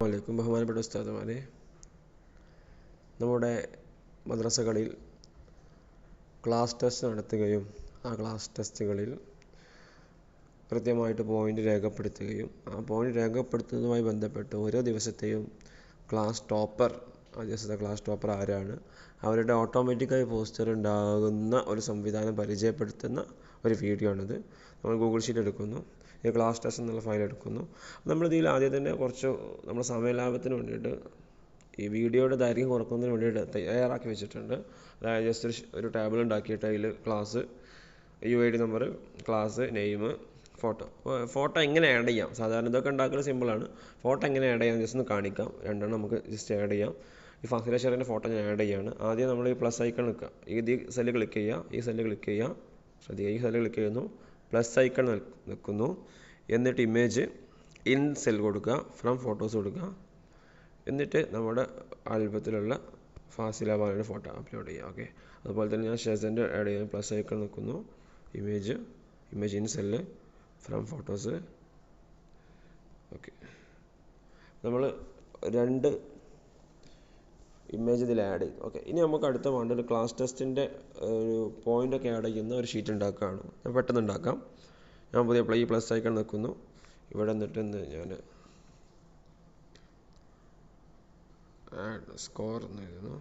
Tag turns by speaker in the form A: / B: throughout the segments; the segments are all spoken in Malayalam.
A: അസ്സലാമു ബഹുമാനപ്പെട്ട ഉസ്താദുമാരെ, നമ്മുടെ മദ്രസകളിൽ ക്ലാസ് ടെസ്റ്റ് നടത്തുകയും ആ ക്ലാസ് ടെസ്റ്റുകളിൽ കൃത്യമായിട്ട് പോയിൻ്റ് രേഖപ്പെടുത്തുകയും ആ പോയിൻ്റ് രേഖപ്പെടുത്തുന്നതുമായി ബന്ധപ്പെട്ട് ഓരോ ദിവസത്തെയും ആ ദിവസത്തെ ക്ലാസ് ടോപ്പർ ആരാണ്, അവരുടെ ഓട്ടോമാറ്റിക്കായി പോസ്റ്റർ ഉണ്ടാകുന്ന ഒരു സംവിധാനം പരിചയപ്പെടുത്തുന്ന ഒരു വീഡിയോ ആണിത്. നമ്മൾ ഗൂഗിൾ ഷീറ്റ് എടുക്കുന്നു, ഈ ക്ലാസ് ടെസ്റ്റ് എന്നുള്ള ഫയൽ എടുക്കുന്നു. നമ്മളിതിൽ ആദ്യം തന്നെ കുറച്ച് നമ്മുടെ സമയലാഭത്തിന് വേണ്ടിയിട്ട് ഈ വീഡിയോയുടെ ദൈർഘ്യം കുറക്കുന്നതിന് വേണ്ടിയിട്ട് തയ്യാറാക്കി വെച്ചിട്ടുണ്ട്. അതായത് ജസ്റ്റ് ഒരു ടേബിൾ ഉണ്ടാക്കിയിട്ട് അതിൽ class, UID number, class, name, photo എങ്ങനെ ആഡ് ചെയ്യാം. സാധാരണ ഇതൊക്കെ ഉണ്ടാക്കുന്നത് സിമ്പിളാണ്. ഫോട്ടോ എങ്ങനെ ആഡ് ചെയ്യാം ജസ്റ്റ് ഒന്ന് കാണിക്കാം. രണ്ടെണ്ണം നമുക്ക് ജസ്റ്റ് ആഡ് ചെയ്യാം. ഈ ഫാസില ഷെറിൻ്റെ ഫോട്ടോ ഞാൻ ആഡ് ചെയ്യാണ്. ആദ്യം നമ്മൾ ഈ പ്ലസ് ഐക്കൺ നിൽക്കുക, ഈ സെല്ല് ക്ലിക്ക് ചെയ്യുക, ഈ സെല്ല് ക്ലിക്ക് ചെയ്യുന്നു, പ്ലസ് ഐക്കൺ നിൽക്കുന്നു. എന്നിട്ട് ഇമേജ് ഇൻ സെൽ കൊടുക്കുക, ഫ്രം ഫോട്ടോസ് കൊടുക്കുക. എന്നിട്ട് നമ്മുടെ ആൽബത്തിലുള്ള ഫാസില ബാലയുടെ ഫോട്ടോ അപ്ലോഡ് ചെയ്യുക. ഓക്കെ, അതുപോലെ തന്നെ ഞാൻ ഷെസൻ്റെ ആഡ് ചെയ്യാൻ പ്ലസ് ഐക്കൺ നിൽക്കുന്നു, image in cell, from photos. Okay, നമ്മൾ 2 ഇമേജ് ഇതിൽ ആഡ് ചെയ്തു. ഓക്കെ, ഇനി നമുക്ക് അടുത്ത വേണ്ട ഒരു ക്ലാസ് ടെസ്റ്റിൻ്റെ ഒരു പോയിൻ്റൊക്കെ ആഡ് ചെയ്യുന്ന ഒരു ഷീറ്റ് ഉണ്ടാക്കുകയാണ്. ഞാൻ പെട്ടെന്ന് ഉണ്ടാക്കാം. ഞാൻ പുതിയ ഈ പ്ലസ് ഐക്കൺ നിൽക്കുന്നു, ഇവിടെ നിന്നിട്ട് ഞാൻ ആഡ് സ്കോർ എന്ന് എഴുതുന്നു,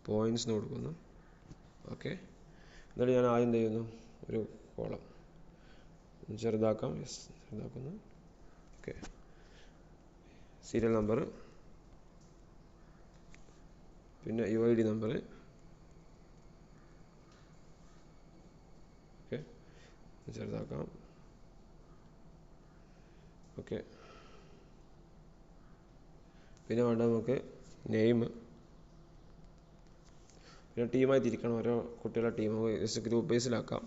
A: പോയിൻറ്റ്സ് കൊടുക്കുന്നു. ഓക്കെ, എന്നിട്ട് ഞാൻ ആദ്യം എന്ത് ചെയ്യുന്നു, ഒരു കോളം ചെറുതാക്കുന്നു. ഓക്കെ, സീരിയൽ നമ്പർ, പിന്നെ UID നമ്പർ. ഓക്കെ, ചെറുതാക്കാം. ഓക്കെ, പിന്നെ വേണ്ട നമുക്ക് നെയിം, പിന്നെ ടീമായി തിരിക്കണം. ഓരോ കുട്ടികളുടെ ടീം ജസ്റ്റ് ഗ്രൂപ്പ് ബേസിലാക്കാം.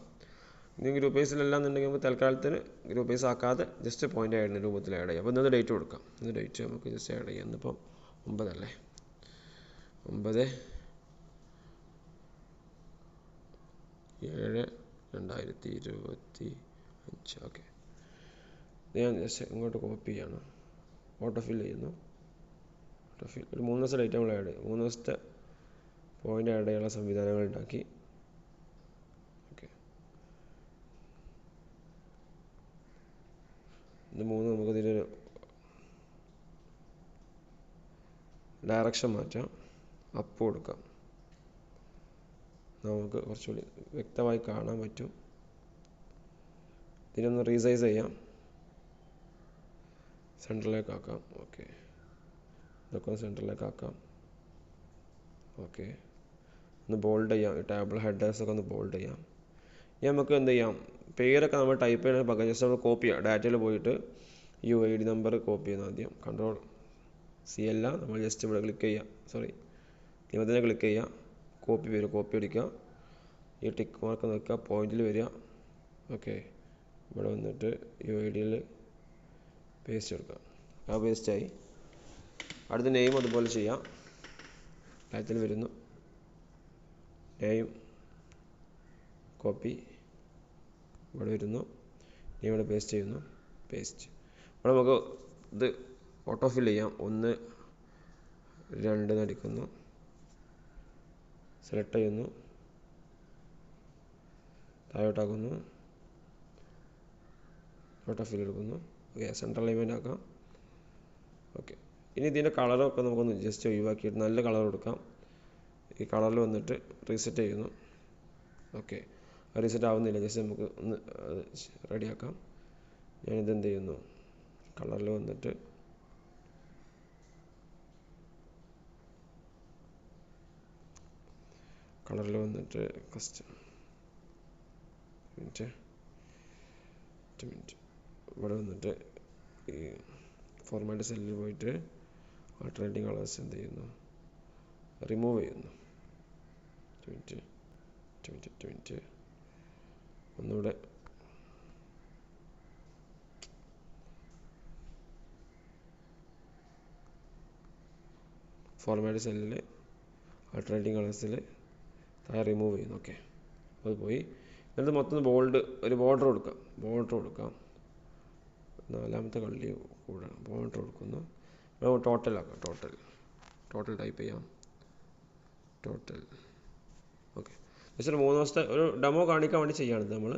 A: ഇനി ഗ്രൂപ്പ് ബേസിലെല്ലാം എന്നുണ്ടെങ്കിൽ നമുക്ക് തൽക്കാലത്തിന് ഗ്രൂപ്പ് ബേസ് ആക്കാതെ ജസ്റ്റ് പോയിൻ്റ് ആയിരുന്ന രൂപത്തിൽ ആഡ് ചെയ്യാം. അപ്പോൾ ഇന്നത്തെ ഡേറ്റ് കൊടുക്കാം. ഇന്ന് ഡേറ്റ് നമുക്ക് ജസ്റ്റ് ആഡ് ചെയ്യാം. ഇന്നിപ്പോൾ 9 അല്ലേ, 9/7/2025. ഓക്കെ, ഞാൻ ജസ്റ്റ് ഇങ്ങോട്ട് കോപ്പി ചെയ്യണം, ഓട്ടോ ഫിൽ ചെയ്യുന്നു. ഒരു 3 ദിവസത്തെ ഡേറ്റ് നമ്മൾ ആഡ് ചെയ്യും. 3 ദിവസത്തെ പോയിൻ്റ് ആഡ് ചെയ്യാനുള്ള സംവിധാനങ്ങൾ ഉണ്ടാക്കി. ഓക്കെ, ഇത് 3 നമുക്കിതിലൊരു ഡയറക്ഷൻ മാറ്റാം, അപ്പ് കൊടുക്കാം. നമുക്ക് കുറച്ചുകൂടി വ്യക്തമായി കാണാൻ പറ്റും. ഇതിനൊന്ന് റീസൈസ് ചെയ്യാം, സെൻറ്ററിലേക്ക് ആക്കാം. ഓക്കെ, ഇതൊക്കെ ഒന്ന് സെൻറ്ററിലേക്ക് ആക്കാം. ഓക്കെ, ഒന്ന് ബോൾഡ് ചെയ്യാം. ഈ ടേബിൾ ഹെഡേഴ്സൊക്കെ ഒന്ന് ബോൾഡ് ചെയ്യാം. ഇനി നമുക്ക് എന്ത് ചെയ്യാം, പേരൊക്കെ നമ്മൾ ടൈപ്പ് ചെയ്യുന്ന പകരം ജസ്റ്റ് നമ്മൾ കോപ്പി ചെയ്യാം. ഡാറ്റയിൽ പോയിട്ട് UID നമ്പർ കോപ്പി ചെയ്യുന്ന ആദ്യം Ctrl+C അല്ല, നമ്മൾ ജസ്റ്റ് ഇവിടെ ക്ലിക്ക് ചെയ്യുക, നിയമത്തിനെ ക്ലിക്ക് ചെയ്യുക, കോപ്പി അടിക്കുക, ഈ ടിക്ക് മാർക്ക് നിൽക്കുക, പോയിന്റിൽ വരിക. ഓക്കെ, ഇവിടെ വന്നിട്ട് UIDയിൽ പേസ്റ്റ് കൊടുക്കുക. ആ പേസ്റ്റായി. അടുത്ത നെയിം അതുപോലെ ചെയ്യാം. ഡാറ്റയിൽ വരുന്നു, നെയിം കോപ്പി, ഇവിടെ വരുന്നു, നെയിം ഇവിടെ പേസ്റ്റ് ചെയ്യുന്നു, ഇവിടെ നമുക്ക് ഇത് ഓട്ടോ ഫിൽ ചെയ്യാം. 1, 2 അടിക്കുന്നു, സെലക്ട് ചെയ്യുന്നു, താഴോട്ടാക്കുന്നു, ഓട്ടോ ഫിൽ എടുക്കുന്നു. ഓക്കെ, സെൻട്രൽ അലൈൻമെൻ്റ് ആക്കാം. ഓക്കെ, ഇനി ഇതിൻ്റെ കളറൊക്കെ നമുക്കൊന്ന് ജസ്റ്റ് ഒഴിവാക്കിയിട്ട് നല്ല കളർ കൊടുക്കാം. ഈ കളറിൽ വന്നിട്ട് റീസെറ്റ് ചെയ്യുന്നു. ഓക്കെ, റീസെറ്റ് ആവുന്നില്ല, ജസ്റ്റ് നമുക്ക് ഒന്ന് റെഡിയാക്കാം. ഞാനിതെന്ത് ചെയ്യുന്നു, കളറിൽ വന്നിട്ട് ഫസ്റ്റ് മിനിറ്റ് ഇവിടെ വന്നിട്ട് ഈ ഫോർമാറ്റ് സെല്ലിൽ പോയിട്ട് ആൾട്ടർനേറ്റിംഗ് കളേഴ്സ് എന്ത് ചെയ്യുന്നു, റിമൂവ് ചെയ്യുന്നു. ഒന്നുകൂടെ ഫോർമാറ്റ് സെല്ലിൽ ആൾട്ടർനേറ്റിംഗ് കളേഴ്സിൽ താഴെ റിമൂവ് ചെയ്യുന്നു. ഓക്കെ, അത് പോയി. എന്നിട്ട് മൊത്തം ഒരു ബോർഡർ കൊടുക്കാം. നാലാമത്തെ കള്ളി കൂടണം. പോയിൻ്റർ കൊടുക്കുന്നു. ടോട്ടലാക്കാം. ടോട്ടൽ ടൈപ്പ് ചെയ്യാം. ടോട്ടൽ. ഓക്കെ, ജസ്റ്റ് 3 ദിവസത്തെ ഒരു ഡെമോ കാണിക്കാൻ വേണ്ടി ചെയ്യുകയാണിത് നമ്മൾ.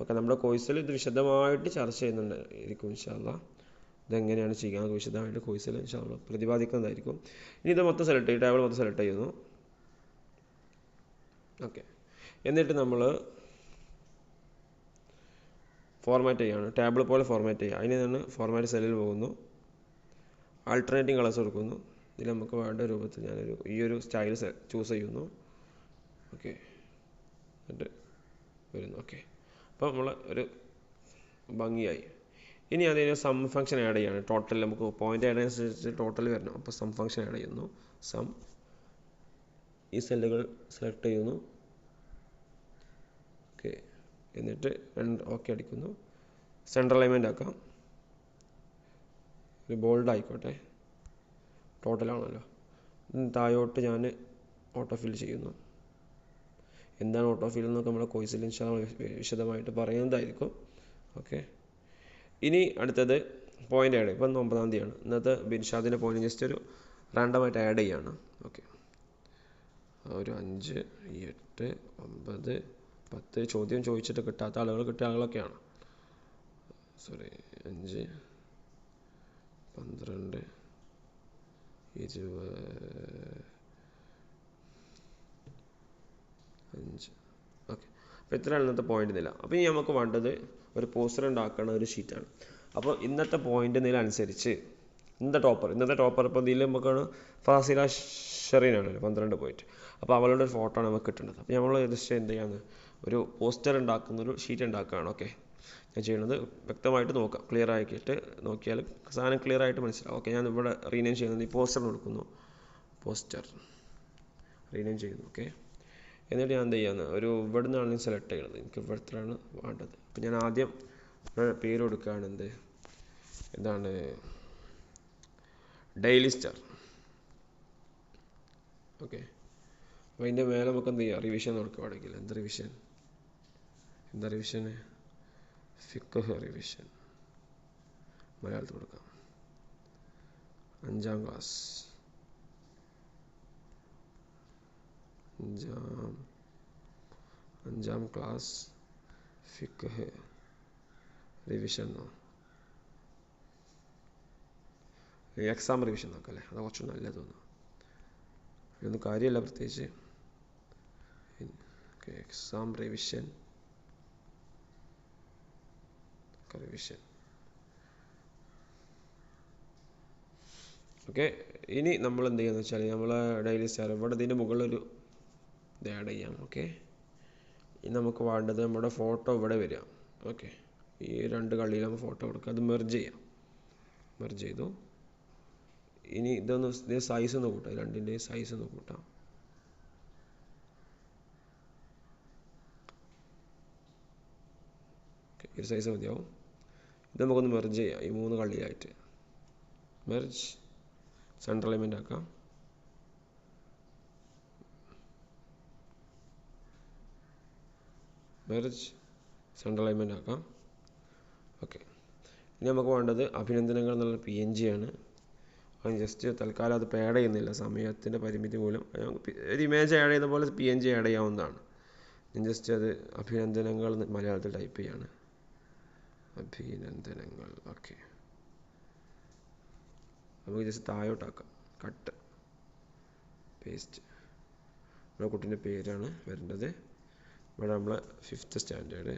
A: ഓക്കെ, നമ്മുടെ കോഴ്സിൽ ഇത് വിശദമായിട്ട് ചർച്ച ചെയ്യുന്നുണ്ടായിരിക്കും ഇൻഷാ അല്ലാഹ്. ഇതെങ്ങനെയാണ് ചെയ്യാൻ വിശദമായിട്ട് കോഴ്സിൽ ഇൻഷാ അല്ലാഹ് പ്രതിപാദിക്കുന്നതായിരിക്കും. ഇനി ഇത് മൊത്തം സെലക്ട് ചെയ്യും, ടേബിൾ മൊത്തം സെലക്ട് ചെയ്യുന്നു. ഓക്കെ, എന്നിട്ട് നമ്മൾ ഫോർമാറ്റ് ചെയ്യുകയാണ്. ടേബിൾ പോലെ ഫോർമാറ്റ് ചെയ്യുക. അതിന് തന്നെ ഫോർമാറ്റ് സെല്ലിൽ പോകുന്നു. ആൾട്ടർനേറ്റിംഗ് കളേഴ്സ് കൊടുക്കുന്നു. ഇതിൽ നമുക്ക് വേണ്ട രൂപത്തിൽ ഈ ഒരു സ്റ്റൈൽ ചൂസ് ചെയ്യുന്നു. ഓക്കെ, എന്നിട്ട് വരുന്നു. ഓക്കെ, അപ്പോൾ നമ്മൾ ഒരു ഭംഗിയായി. ഇനി അതിന് സം ഫംഗ്ഷൻ ആഡ് ചെയ്യാണ്. ടോട്ടൽ നമുക്ക് പോയിൻ്റ് ആഡ് അനുസരിച്ച് ടോട്ടൽ വരണം. അപ്പോൾ സം ഫംഗ്ഷൻ ആഡ് ചെയ്യുന്നു. സം, ഈ സെല്ലുകൾ സെലക്ട് ചെയ്യുന്നു. ഓക്കെ, എന്നിട്ട് ഓക്കെ അടിക്കുന്നു. സെൻട്രൽ അലൈൻമെൻ്റ് ആക്കാം. ഒരു ബോൾഡ് ആയിക്കോട്ടെ, ടോട്ടലാണല്ലോ. താഴോട്ട് ഞാൻ ഓട്ടോ ഫിൽ ചെയ്യുന്നു. എന്താണ് ഓട്ടോ ഫിൽ എന്നൊക്കെ നമ്മുടെ കോഴ്സിൽ ഇൻഷാ അല്ലാഹ് വിശദമായിട്ട് പറയുന്നതായിരിക്കും. ഓക്കെ, ഇനി അടുത്തത് പോയിൻ്റ് ആഡ്. ഇപ്പം 9-ാം തീയതിയാണ്. ഇന്നത്തെ ബിൻഷാദിൻ്റെ പോയിൻ്റ് ജസ്റ്റ് ഒരു റാൻഡമായിട്ട് ആഡ് ചെയ്യാണ്. ഓക്കെ, ഒരു 5, 8, 9, 10 ചോദ്യം ചോദിച്ചിട്ട് കിട്ടാത്ത ആളുകൾ കിട്ടിയ ആളുകളൊക്കെയാണ്. സോറി, 5, 12, 20, 5. ഓക്കെ, അപ്പോൾ ഇത്രയാണ് ഇന്നത്തെ പോയിൻ്റ് നില. അപ്പോൾ ഇനി നമുക്ക് വേണ്ടത് ഒരു പോസ്റ്റർ ഉണ്ടാക്കുന്ന ഒരു ഷീറ്റാണ്. അപ്പോൾ ഇന്നത്തെ പോയിൻ്റ് നില അനുസരിച്ച് ഇന്നത്തെ ടോപ്പർ ഇപ്പോൾ ഇതിൽ നമുക്കാണ് ഫാസില ഷെറീനാണല്ലോ 12 പോയിന്റ്. അപ്പോൾ അവളുടെ ഒരു ഫോട്ടോ ആണ് നമുക്ക് കിട്ടുന്നത്. അപ്പോൾ നമ്മൾ ജസ്റ്റ് എന്ത് ചെയ്യാന്ന് ഒരു പോസ്റ്റർ ഉണ്ടാക്കുന്നൊരു ഷീറ്റ് ഉണ്ടാക്കുകയാണ്. ഓക്കെ, ഞാൻ ചെയ്യുന്നത് വ്യക്തമായിട്ട് നോക്കാം. ക്ലിയർ ആക്കിയിട്ട് നോക്കിയാൽ സാധനം ക്ലിയർ ആയിട്ട് മനസ്സിലാവും. ഓക്കെ, ഞാൻ ഇവിടെ റീനെയിം ചെയ്യുന്നത് ഈ പോസ്റ്റർ കൊടുക്കുന്നു. പോസ്റ്റർ റീനെയിം ചെയ്യുന്നു. ഓക്കെ, എന്നിട്ട് ഞാൻ എന്ത് ചെയ്യാന്ന് ഒരു ഇവിടെ നിന്നാണ് സെലക്ട് ചെയ്യുന്നത്. എനിക്ക് ഇവിടത്താണ് വേണ്ടത്. അപ്പോൾ ഞാൻ ആദ്യം പേര് കൊടുക്കുകയാണ്. എന്താണ് ഡെയിലി സ്റ്റാർ. ഓക്കെ, അപ്പോൾ അതിൻ്റെ മേലെ നമുക്ക് എന്ത് ചെയ്യാം, റിവിഷൻ നോക്കുകയാണെങ്കിൽ എന്താ റിവിഷൻ ഫിഖ് റിവിഷൻ മലയാളത്തിൽ കൊടുക്കാം. 5-ാം ക്ലാസ് 5-ാം ക്ലാസ് ഫിഖ് റിവിഷൻ. എക്സാം റിവിഷൻ നോക്കല്ലേ, അത് കുറച്ച് നല്ല തോന്നുന്നു. ഇതൊന്നും കാര്യമല്ല പ്രത്യേകിച്ച്. Exam revision. ഓക്കെ, ഇനി നമ്മൾ എന്ത് ചെയ്യുന്നത് വെച്ചാൽ നമ്മൾ ഡെയിലി സ്റ്റാർ ഇവിടെ ഇതിൻ്റെ മുകളിലൊരു ഇത് ആഡ് ചെയ്യാം. ഓക്കെ, ഇനി നമുക്ക് വേണ്ടത് നമ്മുടെ ഫോട്ടോ ഇവിടെ വരിക. ഓക്കെ, ഈ 2 കള്ളിയിൽ നമ്മൾ ഫോട്ടോ കൊടുക്കുക. അത് മെർജ് ചെയ്തു. ഇനി ഇതിൻ്റെ സൈസ് ഒന്ന് കൂട്ടാം. 2ൻ്റെയും സൈസ് ഒന്ന് കൂട്ടാം. ഓക്കെ, ഈ സൈസ് മതിയാവും. ഇത് നമുക്കൊന്ന് മെർജ് ചെയ്യാം. ഈ 3 കള്ളിയിലായിട്ട് മെർജ്, സെൻട്രൽ അലൈൻമെൻ്റ് ആക്കാം. മെർജ്, സെൻട്രൽ അലൈൻമെൻ്റ് ആക്കാം. ഓക്കെ, ഇനി നമുക്ക് വേണ്ടത് അഭിനന്ദനങ്ങൾ എന്നുള്ള PNG ആണ്. അത് ജസ്റ്റ് തൽക്കാലം അത് ആഡ് ചെയ്യുന്നില്ല, സമയത്തിൻ്റെ പരിമിതി മൂലം. ഒരു ഇമേജ് ആഡ് ചെയ്യുന്ന പോലെ PNG ആഡ് ചെയ്യാവുന്നതാണ്. ഞാൻ ജസ്റ്റ് അത് അഭിനന്ദനങ്ങൾ മലയാളത്തിൽ ടൈപ്പ് ചെയ്യാണ്. അഭിനന്ദനങ്ങൾ. ഓക്കെ, നമുക്ക് ജസ്റ്റ് താഴോട്ടാക്കാം. Cut paste. നമ്മുടെ കുട്ടീൻ്റെ പേരാണ് വരേണ്ടത്. ഇവിടെ നമ്മളെ 5th സ്റ്റാൻഡേർഡ്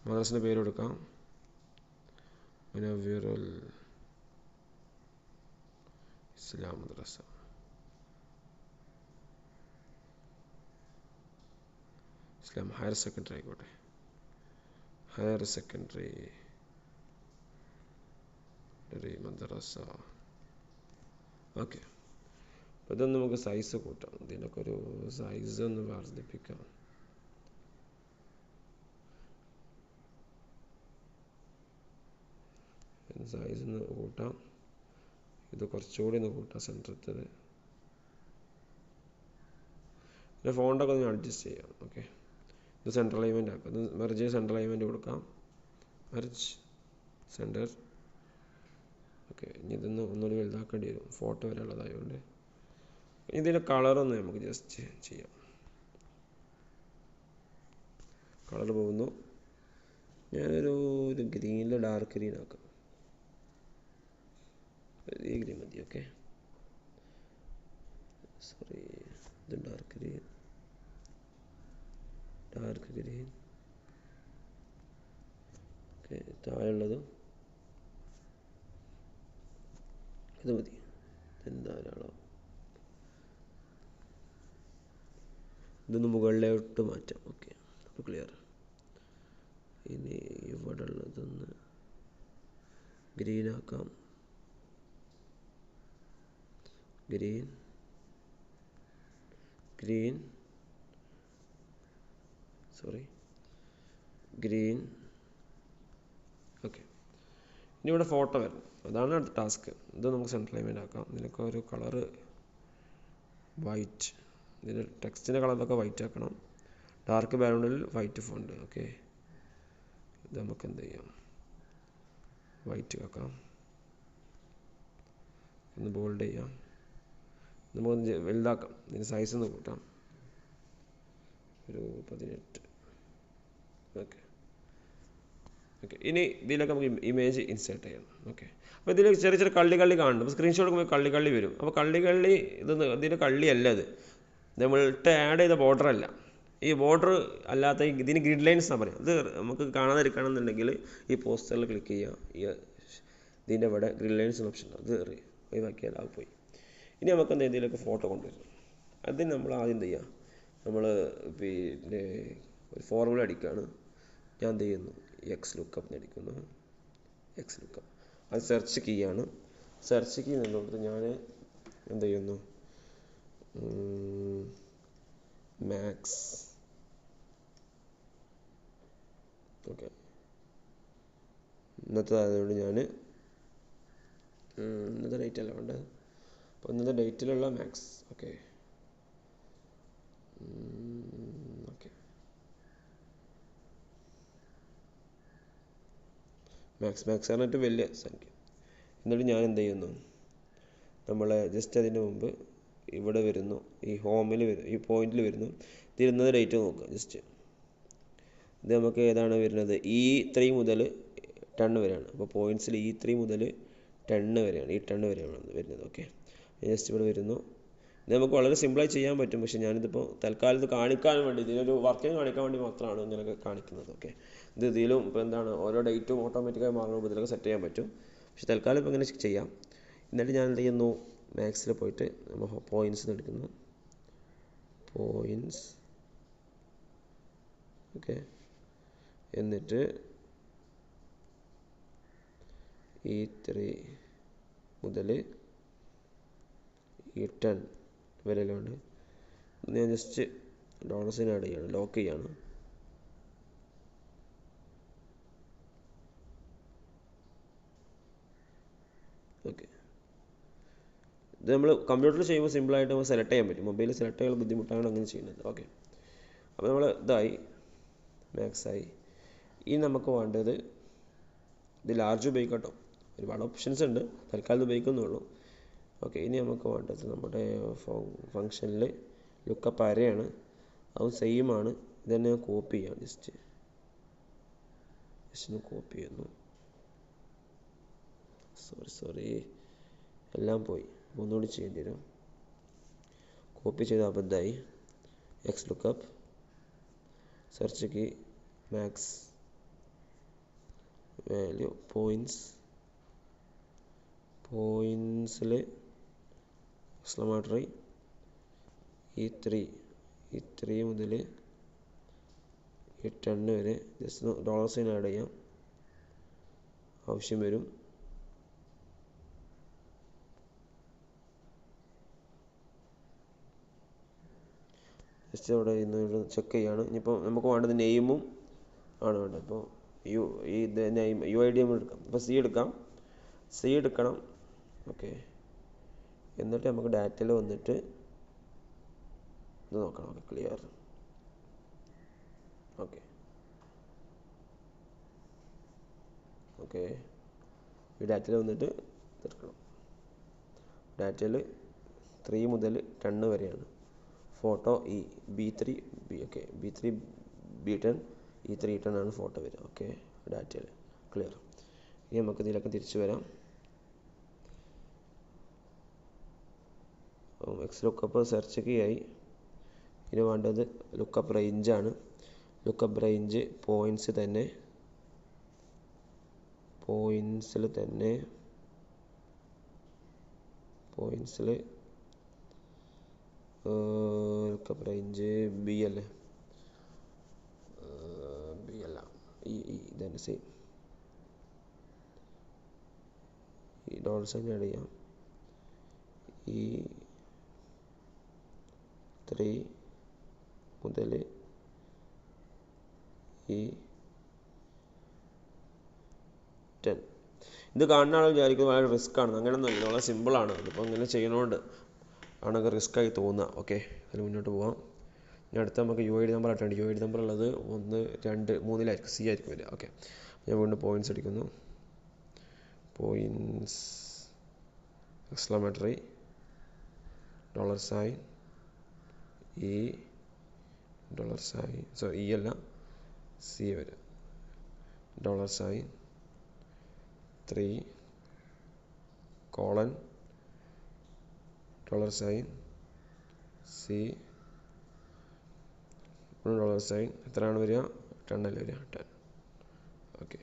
A: മദ്രസിൻ്റെ പേര് കൊടുക്കാം. മുനവ്വിറുൽ ഇസ്ലാം മദ്രസ. ഇസ്ലാം ഹയർ സെക്കൻഡറി ആയിക്കോട്ടെ. ഹയർ സെക്കൻഡറി മദ്രസ. ഓക്കെ, അപ്പോൾ ഇതൊന്ന് നമുക്ക് സൈസ് കൂട്ടാം. ഇതിനൊക്കെ ഒരു സൈസ് ഒന്ന് വർദ്ധിപ്പിക്കാം. സൈസ് ഒന്ന് കൂട്ടാം. ഇത് കുറച്ചുകൂടി ഒന്ന് കൂട്ടാം. സെൻറ്ററത്തത് ഫോണ്ടൊക്കെ ഒന്ന് അഡ്ജസ്റ്റ് ചെയ്യാം. ഓക്കെ, ഇത് സെൻട്രൽ അലൈൻമെൻ്റ് ആക്കാം. ഇത് മെർജ് സെൻട്രൽ അലൈൻമെൻറ്റ് കൊടുക്കാം. Merge centre. ഓക്കെ, ഇനി ഇതൊന്ന് ഒന്നുകൂടി വലുതാക്കേണ്ടി വരും, ഫോട്ടോ വരെയുള്ളതായതുകൊണ്ട്. ഇതിൻ്റെ കളറൊന്ന് നമുക്ക് ജസ്റ്റ് ചെയ്യാം. കളർ പോകുന്നു. ഞാനൊരു ഗ്രീനിൽ ഡാർക്ക് ഗ്രീൻ ആക്കാം. ഈ ഗ്രീൻ മതി. ഓക്കെ, സോറി, ഇത് ഡാർക്ക് ഗ്രീൻ. ഓക്കെ, താഴെയുള്ളതും ഇത് മതി. എന്താ ഒരാളോ ഇതൊന്ന് മുകളിലോട്ട് മാറ്റാം. ഓക്കെ, അപ്പോൾ ക്ലിയർ. ഇനി ഇവിടെ ഉള്ളതൊന്ന് ഗ്രീൻ ആക്കാം. ഗ്രീൻ. ഓക്കെ, ഇനി ഇവിടെ ഫോട്ടോ വരണം. അതാണ് അടുത്ത ടാസ്ക്. ഇത് നമുക്ക് സെൻട്രൽ അലൈൻമെൻ്റ് ആക്കാം. ഇതിനൊക്കെ ഒരു കളറ് വൈറ്റ്. ഇതിൻ്റെ ടെക്സ്റ്റിൻ്റെ കളറൊക്കെ വൈറ്റ് ആക്കണം. ഡാർക്ക് ബാക്ക്ഗ്രൗണ്ടിൽ വൈറ്റ് ഫോണ്ട്. ഓക്കെ, ഇത് നമുക്ക് എന്ത് ചെയ്യാം, വൈറ്റ് ആക്കാം. ഒന്ന് ബോൾഡ് ചെയ്യാം. നമുക്കൊന്ന് വലുതാക്കാം. ഇതിൻ്റെ സൈസ് ഒന്ന് കൂട്ടാം, ഒരു 18. ഓക്കെ, ഇനി ഇതിലൊക്കെ നമുക്ക് ഇമേജ് ഇൻസേർട്ട് ചെയ്യണം. ഓക്കെ, അപ്പോൾ ഇതിൽ ചെറിയ ചെറിയ കള്ളി കാണുന്നുണ്ട്. അപ്പോൾ സ്ക്രീൻഷോട്ട് എടുക്കുമ്പോൾ കള്ളി വരും. അപ്പോൾ ഇതിൻ്റെ കള്ളിയല്ല, ഇത് നമ്മളിട്ട് ആഡ് ചെയ്ത ബോർഡർ അല്ല. ഈ ബോർഡർ അല്ലാത്ത ഇതിന് ഗ്രിഡ് ലൈൻസ് എന്നാണ് പറയുക. ഇത് നമുക്ക് കാണാതിരിക്കണമെന്നുണ്ടെങ്കിൽ ഈ പോസ്റ്ററിൽ ക്ലിക്ക് ചെയ്യുക. ഇതിൻ്റെ ഇവിടെ ഗ്രിഡ് ലൈൻസ് എന്ന ഓപ്ഷൻ അത് ഒഴിവാക്കിയാൽ അത് പോയി. ഇനി നമുക്ക് എന്തെങ്കിലുമൊക്കെ ഫോട്ടോ കൊണ്ടുവരും. അതിന് നമ്മൾ ആദ്യം എന്ത് ചെയ്യുക, നമ്മൾ പിന്നെ ഒരു ഫോർമുല അടിക്കുകയാണ്. ഞാൻ എന്ത് ചെയ്യുന്നു, എക്സ് ലുക്കപ്പ് അടിക്കുന്നു. അത് സെർച്ച് കീയാണ്. സെർച്ച് കീ നിന്നുകൊണ്ട് ഞാൻ എന്ത് ചെയ്യുന്നു, മാക്സ്. ഓക്കെ, ഇന്നത്തെ ആയതുകൊണ്ട് ഞാൻ ഇന്നത്തെ ഡേറ്റ് അല്ല വേണ്ടത്. അപ്പോൾ ഇന്നത്തെ ഡേറ്റിലുള്ള മാക്സ്. ഓക്കെ, മാക്സ് പറഞ്ഞിട്ട് വലിയ സംഖ്യ. എന്നിട്ട് ഞാൻ എന്ത് ചെയ്യുന്നു, നമ്മളെ ജസ്റ്റ് അതിന് മുമ്പ് ഇവിടെ വരുന്നു, ഈ ഹോമിൽ വരും, ഈ പോയിന്റിൽ വരുന്നു. ഇതിരുന്നത് ഡേറ്റ് നോക്കുക. ജസ്റ്റ് ഇത് നമുക്ക് ഏതാണ് വരുന്നത്, E3 മുതൽ 10 വരെയാണ്. അപ്പോൾ പോയിന്റ്സിൽ E3 മുതൽ 10 വരെയാണ്, ഈ 10 വരെയാണ് വരുന്നത്. ഓക്കെ, ജസ്റ്റ് ഇവിടെ വരുന്നു. ഇത് നമുക്ക് വളരെ സിമ്പിളായി ചെയ്യാൻ പറ്റും. പക്ഷേ ഞാനിതിപ്പോൾ തൽക്കാലത്ത് കാണിക്കാൻ വേണ്ടി, ഇതിനൊരു വർക്കിംഗ് കാണിക്കാൻ വേണ്ടി മാത്രമാണ് ഇങ്ങനെയൊക്കെ കാണിക്കുന്നത്. ഓക്കെ, ഇതിലും ഇപ്പോൾ എന്താണ് ഓരോ ഡേറ്റും ഓട്ടോമാറ്റിക്കായി മാറുമ്പോൾ ഇതിലൊക്കെ സെറ്റ് ചെയ്യാൻ പറ്റും. പക്ഷേ തൽക്കാലം ഇപ്പോൾ ഇങ്ങനെ ചെയ്യാം. എന്നിട്ട് ഞാൻ എന്ത് ചെയ്യുന്നു, മാക്സിൽ പോയിട്ട് നമ്മൾ പോയിൻറ്റ്സ് എടുക്കുന്നു. പോയിൻറ്റ്സ്. ഓക്കെ, എന്നിട്ട് E3 മുതൽ E10 വരെയുണ്ട്. ഞാൻ ജസ്റ്റ് ഡോളേഴ്സിന് ആഡ് ചെയ്യാണ്, ലോക്ക് ചെയ്യാണ്. ഓക്കെ, ഇത് നമ്മൾ കമ്പ്യൂട്ടറിൽ ചെയ്യുമ്പോൾ സിമ്പിളായിട്ട് നമുക്ക് സെലക്ട് ചെയ്യാൻ പറ്റും. മൊബൈലിൽ സെലക്ട് ചെയ്യാൻ ബുദ്ധിമുട്ടാണ് അങ്ങനെ ചെയ്യുന്നത്. ഓക്കെ, അപ്പോൾ നമ്മൾ ഇതായി, മാക്സായി. ഇനി നമുക്ക് വേണ്ടത് ഇത് ലാർജ് ഉപയോഗിക്കാം കേട്ടോ. ഒരുപാട് ഓപ്ഷൻസ് ഉണ്ട്, തൽക്കാലം ഉപയോഗിക്കുന്നുള്ളൂ. ഓക്കെ, ഇനി നമുക്ക് വേണ്ടത് നമ്മുടെ ഫങ്ഷനിൽ ലുക്കപ്പ് അരയാണ്. അതും സെയിം ആണ്. ഇതന്നെ കോപ്പി ചെയ്യാം. ജസ്റ്റ് കോപ്പി ചെയ്യുന്നു. സോറി എല്ലാം പോയി, ഒന്നുകൂടി ചെയ്യേണ്ടി വരും. കോപ്പി ചെയ്ത അബദ്ധമായി. X lookup, search key, max value, പോയിൻറ്റ്സിൽ എക്സ്ക്ലമേറ്ററി E3 മുതൽ E10 വരെ ജസ്റ്റ് ഡോളർ സൈൻ ആഡ് ചെയ്യാം, ആവശ്യം വരും. ജസ്റ്റ് അവിടെ ഇന്ന് ചെക്ക് ചെയ്യാണ്. ഇനിയിപ്പോൾ നമുക്ക് വേണ്ടത് നെയിമും ആണ് വേണ്ടത്. ഇപ്പോൾ ഇത് നെയിം UID എടുക്കാം. ഇപ്പോൾ സി എടുക്കണം. ഓക്കെ, എന്നിട്ട് നമുക്ക് ഡാറ്റയിൽ വന്നിട്ട് നോക്കണം. ക്ലിയർ. ഓക്കെ ഓക്കെ ഈ ഡാറ്റയിൽ വന്നിട്ട് തീർക്കണം. ഡാറ്റയിൽ 3 മുതൽ 10 വരെയാണ്. Photo B3 okay B3 B10 E3 E10 ആണ് ഫോട്ടോ വരിക. ഓക്കെ ഡാറ്റയിൽ ക്ലിയർ. ഇനി നമുക്ക് ഇതിലൊക്കെ തിരിച്ചു വരാം. എക്സ് ലുക്കപ്പ് സെർച്ച് കീ ആയി. ഇനി വേണ്ടത് ലുക്കപ്പ് റേഞ്ചാണ്. ലുക്കപ്പ് റേഞ്ച് പോയിൻറ്റ്സിൽ തന്നെ ലുക്കപ്പ് റേഞ്ച് ബി അല്ല ഇതന്നെ സെയിം. ഈ ഡോൾസൈൻ ആഡ് ചെയ്യാം. E3 മുതൽ E10. ഇത് കാണുന്ന ആൾ വിചാരിക്കുന്നത് വളരെ റിസ്ക് ആണ്. അങ്ങനെയൊന്നുമില്ല, വളരെ സിമ്പിളാണ്. അതിപ്പോൾ ഇങ്ങനെ ചെയ്യുന്നതുകൊണ്ട് ആണൊക്കെ റിസ്ക് ആയി തോന്നുക. ഓക്കെ അതിൽ മുന്നോട്ട് പോകാം. ഇനി അടുത്ത നമുക്ക് UID number attend. UID number ഉള്ളത് 1 2 3 C ആയിരിക്കും വരിക. ഓക്കെ ഞാൻ വീണ്ടും പോയിൻറ്റ്സ് അടിക്കുന്നു. Points exclamatory $sign E $sign E അല്ല C വരും. $sign 3 colon $sign C $sign എത്രയാണ് വരിക? 10 അല്ലേ വരിക? 10. ഓക്കെ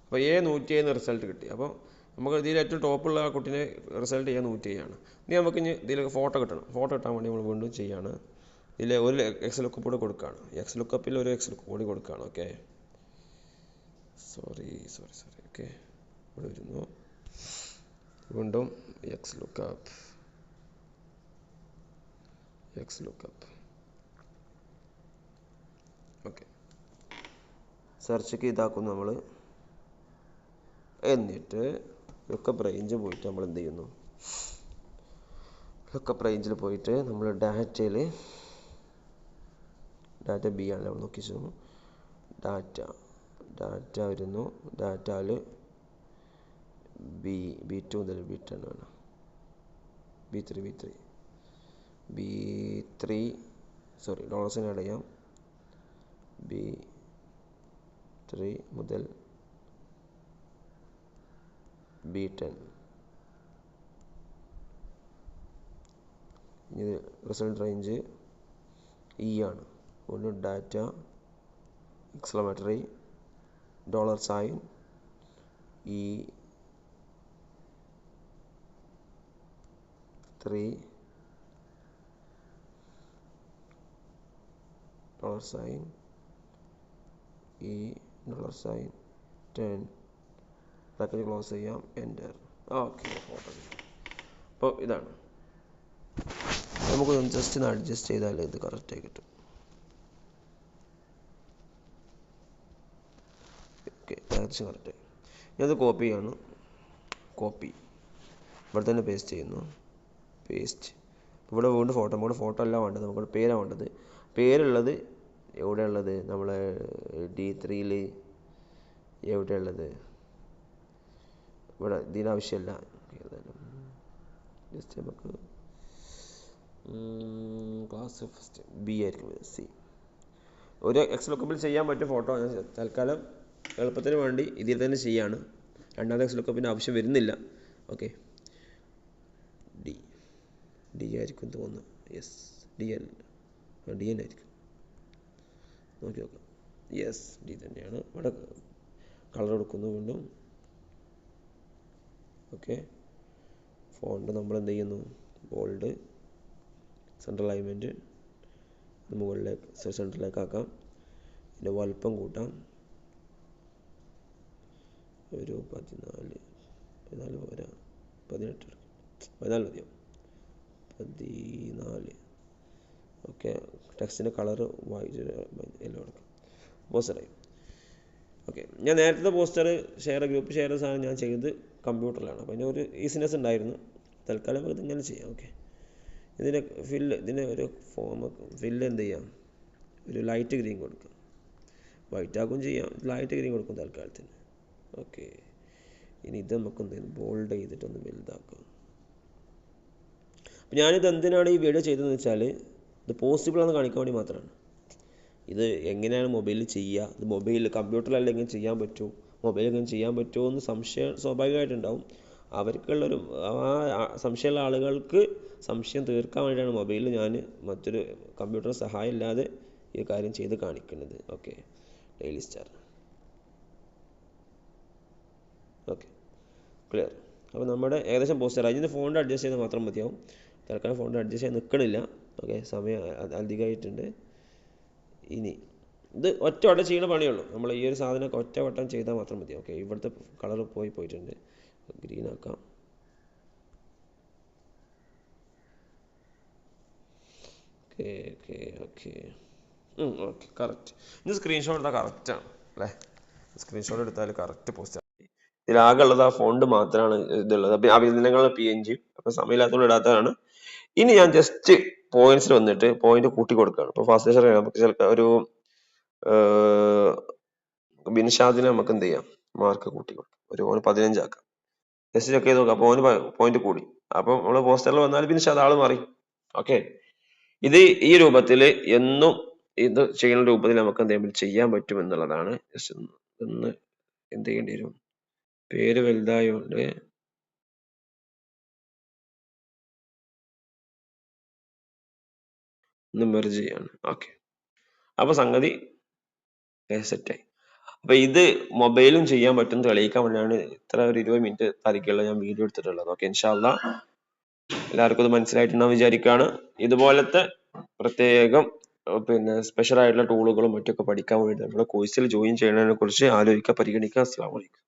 A: അപ്പോൾ 107 റിസൾട്ട് കിട്ടി. അപ്പോൾ നമുക്ക് ഇതിൽ ഏറ്റവും ടോപ്പുള്ള ആ കുട്ടീനെ റിസൾട്ട് ചെയ്യാൻ 107 ആണ്. ഇനി നമുക്ക് ഇതിൽ ഫോട്ടോ കിട്ടണം. ഫോട്ടോ കിട്ടാൻ വേണ്ടി നമ്മൾ വീണ്ടും ചെയ്യാണ്. ഇതിൽ ഒരു എക്സ് ലുക്കപ്പ് കൂടെ കൊടുക്കുകയാണ്. എക്സ് ലുക്കപ്പിൽ ഒരു എക്സ് ലുക്കപ്പ് കൂടി കൊടുക്കുകയാണ്. ഓക്കെ സോറി ഓക്കെ ഇവിടെ വരുന്നു. വീണ്ടും എക്സ് ലുക്കപ്പ് ഓക്കെ സെർച്ച് ഇതാക്കുന്നു നമ്മൾ. എന്നിട്ട് ലുക്കപ്പ് റേഞ്ച് പോയിട്ട് നമ്മൾ എന്ത് ചെയ്യുന്നു? ലുക്കപ്പ് റേഞ്ചിൽ പോയിട്ട് നമ്മൾ ഡാറ്റ ബി ആണ് നമ്മൾ നോക്കിച്ചു. ഡാറ്റ വരുന്നു. ഡാറ്റയിൽ B2 മുതൽ B10 ആണ്. B3 സോറി ഡോളേഴ്സിന് ആഡ് ചെയ്യാം. B3 മുതൽ B10. ഇത് റിസൾട്ട് റേഞ്ച് E ആണ്. ഒന്ന് data exclamatory $sign E3 $sign E $sign 10 bracket close ചെയ്യാം. എൻ്റർ. Okay photo. അപ്പോൾ ഇതാണ്. നമുക്കൊന്ന് ജസ്റ്റ് ഒന്ന് അഡ്ജസ്റ്റ് ചെയ്താൽ ഇത് കറക്റ്റായി കിട്ടും. ഓക്കെ ഏകദേശം കറക്റ്റായി. ഞാനത് കോപ്പി ചെയ്യാണ്. കോപ്പി ഇവിടെ തന്നെ പേസ്റ്റ് ചെയ്യുന്നു. ഇവിടെ വീണ്ടും ഫോട്ടോ അല്ല വേണ്ടത്, നമുക്ക് പേരാണ് വേണ്ടത്. പേരുള്ളത് എവിടെയുള്ളത്? നമ്മളെ D3 എവിടെയുള്ളത്? ഇവിടെ ഇതിനാവശ്യമല്ല. ജസ്റ്റ് നമുക്ക് ക്ലാസ് ഫസ്റ്റ് B ആയിരിക്കും. C ഒരു എക്സ് ലുക്കപ്പിൽ ചെയ്യാൻ പറ്റും ഫോട്ടോ. തൽക്കാലം എളുപ്പത്തിന് വേണ്ടി ഇതിൽ തന്നെ ചെയ്യാണ്. രണ്ടാമത്തെ എക്സ് ലുക്കപ്പിൻ്റെ ആവശ്യം വരുന്നില്ല. ഓക്കെ ഡി ആയിരിക്കും തോന്നുന്നു. യെസ് ഡി എൻ ആയിരിക്കും. നോക്കി നോക്കാം. യെസ് ഡി തന്നെയാണ്. ഇവിടെ കളർ കൊടുക്കുന്നു വീണ്ടും. ഓക്കെ ഫോണ്ട് നമ്മൾ എന്ത് ചെയ്യുന്നു? ബോൾഡ്, സെൻട്രൽ അലൈൻമെൻറ്റ് മുകളിലേക്ക് സെൻട്രലിലേക്ക് ആക്കാം. ഇതിൻ്റെ വലുപ്പം കൂട്ടാം. ഒരു 14 പോരാ, 18 14 മതിയോ? 14. ഓക്കെ ടെക്സ്റ്റിൻ്റെ കളർ വൈറ്റ് യെല്ലോ കൊടുക്കാം. പോസ്റ്ററായി. ഓക്കെ ഞാൻ നേരത്തെ പോസ്റ്റർ ഗ്രൂപ്പ് ഷെയർ സാധനം ഞാൻ ചെയ്ത് കമ്പ്യൂട്ടറിലാണ്. അപ്പോൾ അതിൻ്റെ ഒരു ഈസിനെസ് ഉണ്ടായിരുന്നു. തൽക്കാലം ഇത് ഇങ്ങനെ ചെയ്യാം. ഓക്കെ ഇതിന് ഒരു ഫോം എന്ത് ചെയ്യാം, ഒരു ലൈറ്റ് ഗ്രീൻ കൊടുക്കാം. വൈറ്റ് ആക്കും ചെയ്യാം, ലൈറ്റ് ഗ്രീൻ കൊടുക്കും തൽക്കാലത്തിന്. ഓക്കെ, ഇനി ഇത് നമുക്കൊന്ന് ബോൾഡ് ചെയ്തിട്ടൊന്ന് വലുതാക്കാം. അപ്പം ഞാനിത് എന്തിനാണ് ഈ വീഡിയോ ചെയ്തതെന്ന് വെച്ചാൽ ഇത് പോസിബിൾ ആണെന്ന് കാണിക്കാൻ വേണ്ടി മാത്രമാണ്. ഇത് എങ്ങനെയാണ് മൊബൈലിൽ ചെയ്യുക, ഇത് മൊബൈലിൽ കമ്പ്യൂട്ടറിലല്ല എങ്ങനെ ചെയ്യാൻ പറ്റുമോ, മൊബൈലിൽ എങ്ങനെ ചെയ്യാൻ പറ്റുമോ എന്ന് സംശയം സ്വാഭാവികമായിട്ടുണ്ടാവും. അവർക്കുള്ളൊരു സംശയമുള്ള ആളുകൾക്ക് സംശയം തീർക്കാൻ വേണ്ടിയാണ് മൊബൈലിൽ ഞാൻ മറ്റൊരു കമ്പ്യൂട്ടർ സഹായം ഇല്ലാതെ ഈ കാര്യം ചെയ്ത് കാണിക്കുന്നത്. Okay, daily star. Okay, clear. അപ്പോൾ നമ്മുടെ ഏകദേശം പോസ്റ്റർ അതിന് ഫോണിൻ്റെ അഡ്ജസ്റ്റ് ചെയ്താൽ മാത്രം മതിയാവും. തൽക്കാലം ഫോണിൻ്റെ അഡ്ജസ്റ്റ് ചെയ്യാൻ നിൽക്കണില്ല. ഓക്കെ, സമയം അധികമായിട്ടുണ്ട്. ഇനി ഇത് ഒറ്റ വട്ടം ചെയ്യുന്ന പണിയുള്ളൂ. നമ്മൾ ഈ ഒരു സാധനമൊക്കെ ഒറ്റ വട്ടം ചെയ്താൽ മാത്രം മതി. ഓക്കെ, ഇവിടുത്തെ കളർ പോയിട്ടുണ്ട്, ഗ്രീൻ ആക്കാം. Okay okay okay okay, correct. ഇത് സ്ക്രീൻഷോട്ട് എടുത്താൽ കറക്റ്റാണ് അല്ലേ? സ്ക്രീൻഷോട്ട് എടുത്താൽ കറക്റ്റ് പോസ്റ്റ്. ഇതിലാകെ ഉള്ളത് ആ ഫോണ്ട് മാത്രമാണ് ഇതുള്ളത്. അപ്പം അഭിനന്ദനങ്ങൾ PNG. അപ്പം സമയമില്ലാത്തതുകൊണ്ട് ഇടാത്തതാണ്. ഇനി ഞാൻ ജസ്റ്റ് പോയിന്റ്സിൽ വന്നിട്ട് പോയിന്റ് കൂട്ടി കൊടുക്കുകയാണ്. ഇപ്പോൾ ഫാസ്റ്റ് നമുക്ക് ചിലപ്പോൾ ഒരു ബിൻഷാദിനെ നമുക്ക് എന്ത് ചെയ്യാം, മാർക്ക് കൂട്ടി കൊടുക്കാം. ഒരു 15 ആക്കാം. ജസ്റ്റ് ചെക്ക് ചെയ്ത് നോക്കാം. അപ്പോൾ പോയിന്റ് കൂടി. അപ്പം നമ്മൾ പോസ്റ്ററിൽ വന്നാൽ ബിൻഷാദ് ആള് മാറി. ഓക്കെ, ഇത് ഈ രൂപത്തിൽ എന്നും ഇത് ചെയ്യുന്ന രൂപത്തിൽ നമുക്ക് എന്തെങ്കിലും ചെയ്യാൻ പറ്റും എന്നുള്ളതാണ്. ജസ്റ്റ് ഒന്ന് എന്ത് ചെയ്യേണ്ടി വരും, പേര് വലുതായോണ്ട് ഒന്ന് മെർജ് ചെയ്യാണ്. ഓക്കെ, അപ്പൊ സംഗതി സെറ്റായി. അപ്പൊ ഇത് മൊബൈലും ചെയ്യാൻ പറ്റും തെളിയിക്കാൻ വേണ്ടിയാണ് ഇത്ര ഒരു 20 മിനിറ്റ് താരിക്കുള്ള ഞാൻ വീഡിയോ എടുത്തിട്ടുള്ളത്. ഓക്കെ, ഇൻഷാ അല്ലാഹ് എല്ലാവർക്കും ഇത് മനസ്സിലായിട്ടുണ്ടാവും വിചാരിക്കുകയാണ്. ഇതുപോലത്തെ പ്രത്യേകം സ്പെഷ്യൽ ആയിട്ടുള്ള ടൂളുകളും മറ്റൊക്കെ പഠിക്കാൻ വേണ്ടി നമ്മുടെ കോഴ്സിൽ ജോയിൻ ചെയ്യുന്നതിനെ കുറിച്ച് ആലോചിക്കുക, പരിഗണിക്കുക. അസ്സലാമു അലൈക്കും.